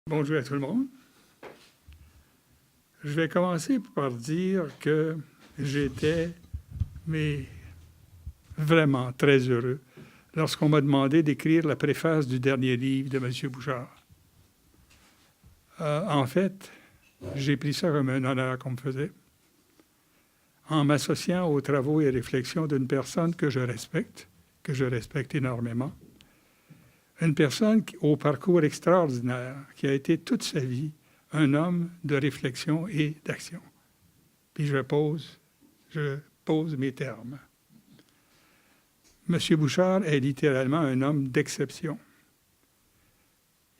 Bonjour à tout le monde. Je vais commencer par dire que j'étais vraiment très heureux lorsqu'on m'a demandé d'écrire la préface du dernier livre de M. Bouchard. En fait, j'ai pris ça comme un honneur qu'on me faisait, en m'associant aux travaux et réflexions d'une personne que je respecte énormément, une personne au parcours extraordinaire, qui a été toute sa vie un homme de réflexion et d'action. Puis je pose mes termes. M. Bouchard est littéralement un homme d'exception.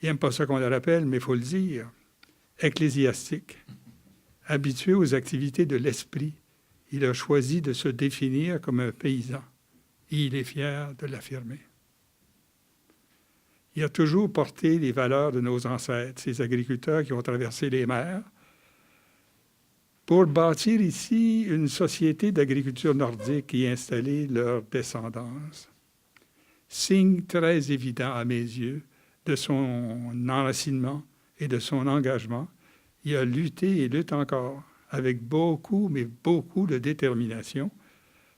Il n'aime pas ça qu'on le rappelle, mais il faut le dire. Ecclésiastique, habitué aux activités de l'esprit, il a choisi de se définir comme un paysan. Et il est fier de l'affirmer. Il a toujours porté les valeurs de nos ancêtres, ces agriculteurs qui ont traversé les mers, pour bâtir ici une société d'agriculture nordique et installer leur descendance. Signe très évident à mes yeux de son enracinement et de son engagement, il a lutté et lutte encore avec beaucoup, mais beaucoup de détermination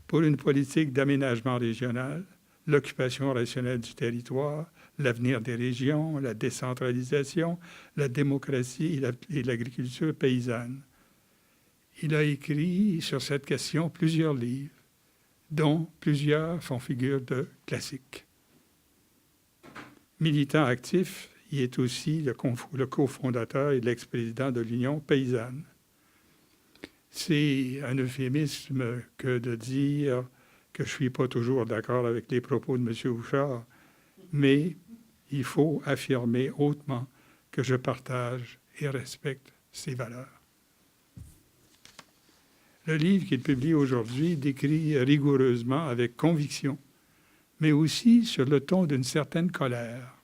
pour une politique d'aménagement régional, l'occupation rationnelle du territoire, l'avenir des régions, la décentralisation, la démocratie et l'agriculture paysanne. Il a écrit sur cette question plusieurs livres, dont plusieurs font figure de classiques. Militant actif, il est aussi le cofondateur et l'ex-président de l'Union paysanne. C'est un euphémisme que de dire que je ne suis pas toujours d'accord avec les propos de M. Bouchard, mais il faut affirmer hautement que je partage et respecte ses valeurs. Le livre qu'il publie aujourd'hui décrit rigoureusement, avec conviction, mais aussi sur le ton d'une certaine colère,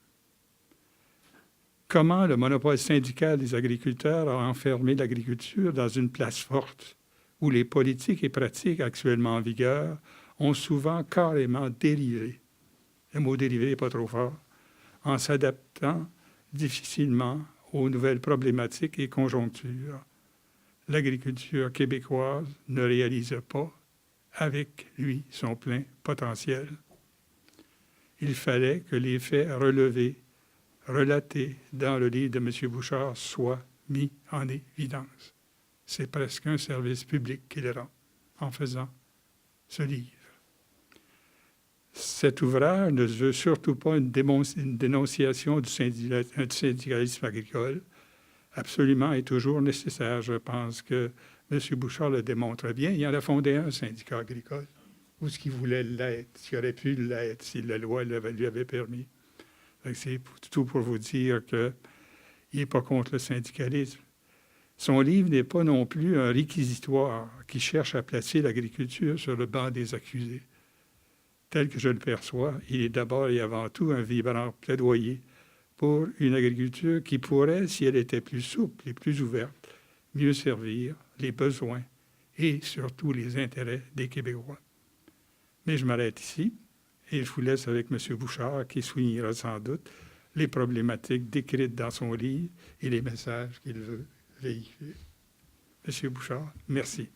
comment le monopole syndical des agriculteurs a enfermé l'agriculture dans une place forte, où les politiques et pratiques actuellement en vigueur ont souvent carrément dérivé. Le mot « dérivé » n'est pas trop fort, en s'adaptant difficilement aux nouvelles problématiques et conjonctures. L'agriculture québécoise ne réalise pas, avec lui, son plein potentiel. Il fallait que les faits relevés, relatés dans le livre de M. Bouchard soient mis en évidence. C'est presque un service public qu'il rend en faisant ce livre. Cet ouvrage ne veut surtout pas une dénonciation du syndicalisme agricole, absolument et toujours nécessaire. Je pense que M. Bouchard le démontre bien. Il en a fondé un syndicat agricole, ou ce qu'il voulait l'être, ce qui aurait pu l'être si la loi lui avait permis. C'est tout pour vous dire qu'il n'est pas contre le syndicalisme. Son livre n'est pas non plus un réquisitoire qui cherche à placer l'agriculture sur le banc des accusés. Tel que je le perçois, il est d'abord et avant tout un vibrant plaidoyer pour une agriculture qui pourrait, si elle était plus souple et plus ouverte, mieux servir les besoins et surtout les intérêts des Québécois. Mais je m'arrête ici et je vous laisse avec M. Bouchard qui soulignera sans doute les problématiques décrites dans son livre et les messages qu'il veut véhiculer. M. Bouchard, merci.